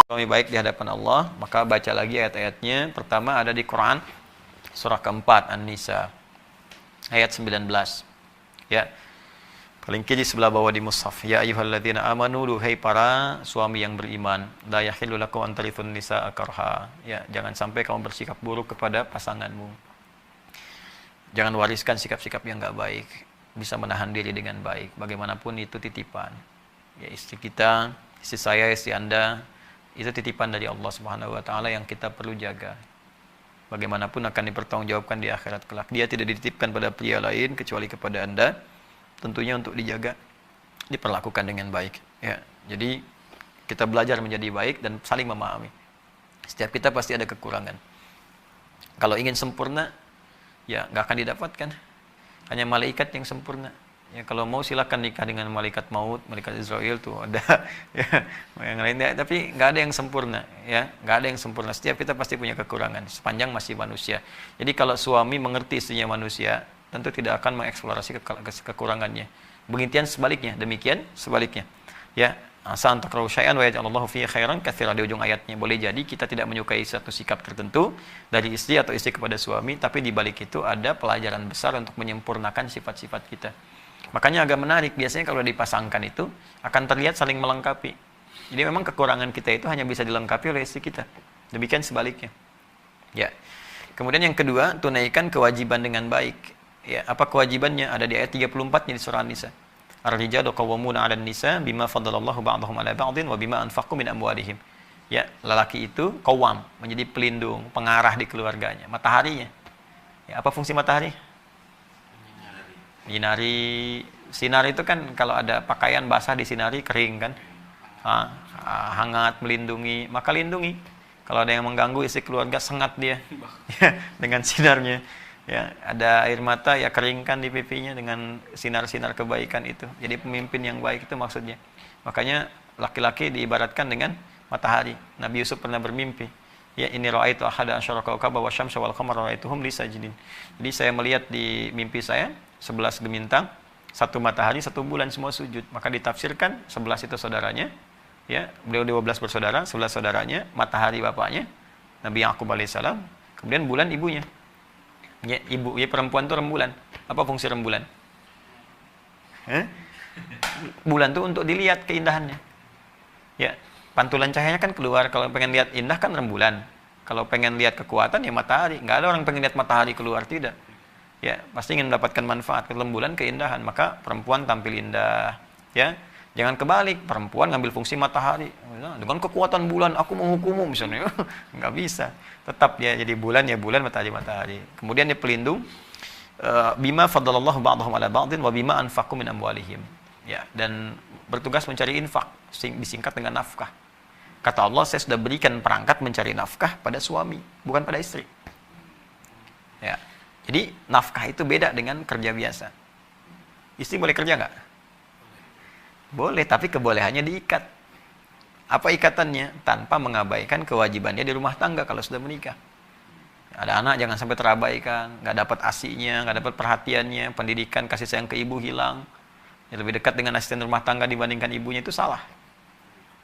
suami baik di hadapan Allah, maka baca lagi ayat-ayatnya. Pertama ada di Quran surah keempat An-Nisa ayat 19. Ya. Paling kiri sebelah bawah di mushaf. Ya ayyuhalladzina amanu, duhai para suami yang beriman, la yahillu lakum an tarithun nisaa karha. Ya, jangan sampai kamu bersikap buruk kepada pasanganmu. Jangan wariskan sikap-sikap yang enggak baik. Bisa menahan diri dengan baik. Bagaimanapun itu titipan. Ya, istri kita, istri saya, istri Anda, itu titipan dari Allah Subhanahu wa taala yang kita perlu jaga. Bagaimanapun akan dipertanggungjawabkan di akhirat kelak. Dia tidak dititipkan pada pria lain kecuali kepada Anda. Tentunya untuk dijaga, diperlakukan dengan baik. Ya, jadi kita belajar menjadi baik dan saling memahami. Setiap kita pasti ada kekurangan. Kalau ingin sempurna, ya nggak akan didapatkan. Hanya malaikat yang sempurna. Ya, kalau mau silakan nikah dengan malaikat maut, malaikat Israel tuh ada. Ya, yang lainnya, tapi nggak ada yang sempurna. Ya, nggak ada yang sempurna. Setiap kita pasti punya kekurangan. Sepanjang masih manusia. Jadi kalau suami mengerti istrinya manusia, tentu tidak akan mengeksplorasi kekurangannya. Demikian sebaliknya. Ya, asa an takrahu syai'an wa yaj'alallahu fihi khairan katsiran, di ujung ayatnya. Boleh jadi kita tidak menyukai satu sikap tertentu dari istri atau istri kepada suami, tapi di balik itu ada pelajaran besar untuk menyempurnakan sifat-sifat kita. Makanya agak menarik, biasanya kalau dipasangkan itu akan terlihat saling melengkapi. Jadi memang kekurangan kita itu hanya bisa dilengkapi oleh istri kita. Demikian sebaliknya. Ya. Kemudian yang kedua, tunaikan kewajiban dengan baik. Ya, apa kewajibannya? Ada di ayat 34 di surah An-Nisa. Ar-rijalu qawwamuna 'alan nisa bima faddalallahu ba'dahum 'ala ba'din wa bima anfaqu min amwalihim. Ya, lelaki itu qawwam, menjadi pelindung, pengarah di keluarganya, mataharinya. Ya, apa fungsi matahari? Menyinari. Sinar itu kan kalau ada pakaian basah disinari kering kan? Hangat, melindungi, maka lindungi. Kalau ada yang mengganggu isi keluarga, sengat dia dengan sinarnya. Ya, ada air mata, ya keringkan di pipinya dengan sinar-sinar kebaikan itu. Jadi pemimpin yang baik itu maksudnya. Makanya laki-laki diibaratkan dengan matahari. Nabi Yusuf pernah bermimpi. Ya, ini ra'aitu ahada asyara kawkaba wa syamsa wal qamara ra'aituhum li sajidin. Jadi saya melihat di mimpi saya 11 bintang, 1 matahari, 1 bulan semua sujud. Maka ditafsirkan 11 itu saudaranya. Ya, beliau 12 bersaudara, 11 saudaranya, matahari bapaknya, Nabi Yaqub alaihissalam, kemudian bulan ibunya. Ya, ibu, ya perempuan itu rembulan. Apa fungsi rembulan? Bulan itu untuk dilihat keindahannya. Ya, pantulan cahayanya kan keluar. Kalau pengen lihat indah kan rembulan. Kalau pengen lihat kekuatan ya matahari. Nggak ada orang pengen lihat matahari keluar, tidak. Ya, pasti ingin mendapatkan manfaat. Rembulan keindahan, maka perempuan tampil indah. Ya, jangan kebalik, perempuan ngambil fungsi matahari. Dengan kekuatan bulan, aku menghukummu misalnya. Nggak bisa. Tetap dia jadi bulan, ya bulan, matahari. Kemudian dia pelindung. Bima faddalallahu ba'dahum ala ba'din wa bima anfaqu min amwalihim. Ya, dan bertugas mencari infak, disingkat dengan nafkah. Kata Allah, saya sudah berikan perangkat mencari nafkah pada suami, bukan pada istri. Ya. Jadi nafkah itu beda dengan kerja biasa. Istri boleh kerja nggak? Boleh, tapi kebolehannya diikat. Apa ikatannya? Tanpa mengabaikan kewajibannya di rumah tangga kalau sudah menikah. Ada anak jangan sampai terabaikan, nggak dapat asinya, nggak dapat perhatiannya, pendidikan, kasih sayang ke ibu hilang. Ya, lebih dekat dengan asisten rumah tangga dibandingkan ibunya, itu salah.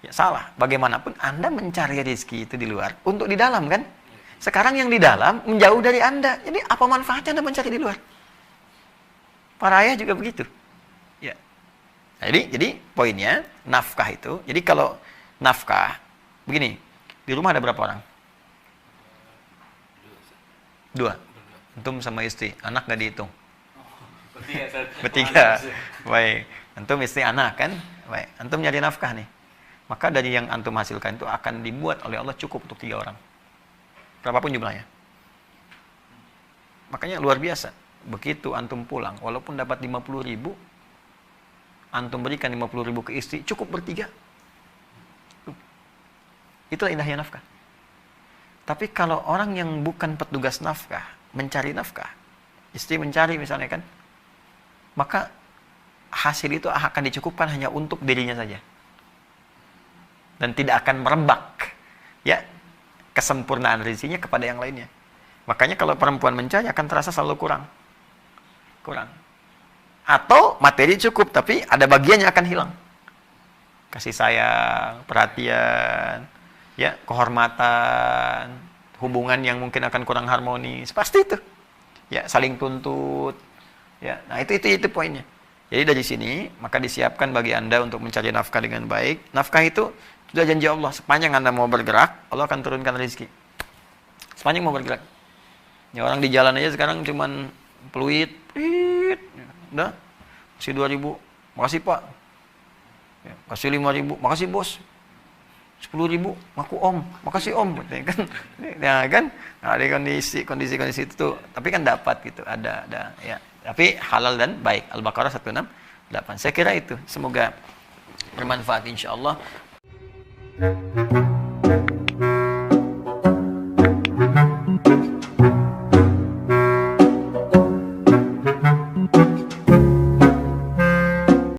Ya salah. Bagaimanapun Anda mencari rezeki itu di luar, untuk di dalam kan? Sekarang yang di dalam menjauh dari Anda. Jadi apa manfaatnya Anda mencari di luar? Para ayah juga begitu. Ya. Nah, jadi poinnya nafkah itu. Jadi kalau nafkah begini, di rumah ada berapa orang? 2. Antum sama istri, anak nggak dihitung. Bertiga. Baik. Antum istri anak kan? Baik. Antum nyari nafkah nih. Maka dari yang antum hasilkan itu akan dibuat oleh Allah cukup untuk 3 orang. Berapapun jumlahnya. Makanya luar biasa. Begitu antum pulang, walaupun dapat 50.000, antum berikan 50.000 ke istri, cukup bertiga. Itulah indahnya nafkah. Tapi kalau orang yang bukan petugas nafkah, mencari nafkah, istri mencari misalnya kan, maka hasil itu akan dicukupkan hanya untuk dirinya saja. Dan tidak akan merembak ya kesempurnaan rezekinya kepada yang lainnya. Makanya kalau perempuan mencari akan terasa selalu kurang. Atau materi cukup tapi ada bagiannya akan hilang. Kasih sayang, perhatian, ya, kehormatan, hubungan yang mungkin akan kurang harmonis, pasti itu. Ya, saling tuntut. Ya, nah itu poinnya. Jadi dari sini maka disiapkan bagi Anda untuk mencari nafkah dengan baik. Nafkah itu sudah janji Allah, sepanjang Anda mau bergerak, Allah akan turunkan rezeki. Sepanjang mau bergerak. Ya, orang di jalan aja sekarang cuman peluit, udah, kasih 2.000, makasih Pak. Ya, kasih 5.000, makasih Bos. 10.000, ngaku Om, makasih Om, kan? Ya kan? Nah, ada kondisi itu tuh, tapi kan dapat gitu, ada, ya. Tapi halal dan baik. Al-Baqarah 168. Saya kira itu. Semoga bermanfaat insyaallah.